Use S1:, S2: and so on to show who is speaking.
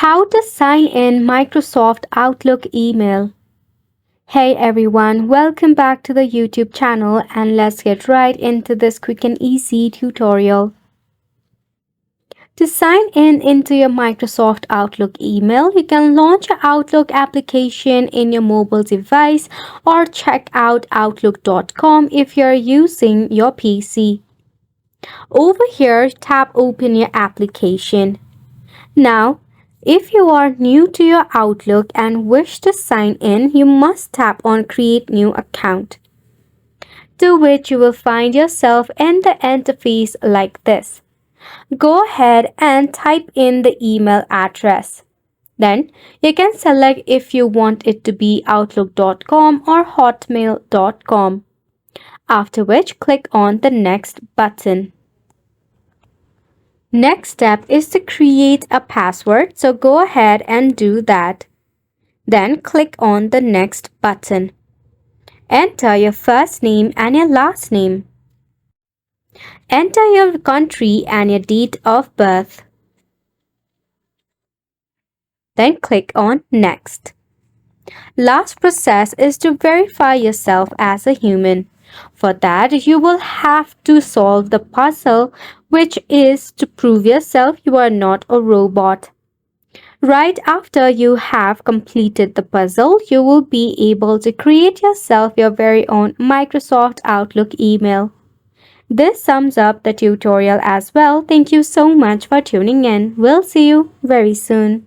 S1: How to sign in Microsoft Outlook email. Hey everyone, welcome back to the YouTube channel and let's get right into this quick and easy tutorial. To sign in into your Microsoft Outlook email, you can launch your Outlook application in your mobile device or check out Outlook.com if you're using your PC. Over here, tap Open your application. Now, if you are new to your Outlook and wish to sign in, you must tap on Create New Account, to which you will find yourself in the interface like this. Go ahead and type in the email address. Then you can select if you want it to be Outlook.com or Hotmail.com, after which click on the Next button. Next step is to create a password, so go ahead and do that. Then click on the Next button. Enter your first name and your last name. Enter your country and your date of birth. Then click on Next. Last process is to verify yourself as a human. For that, you will have to solve the puzzle, which is to prove yourself you are not a robot. Right after you have completed the puzzle, you will be able to create yourself your very own Microsoft Outlook email. This sums up the tutorial as well. Thank you so much for tuning in. We'll see you very soon.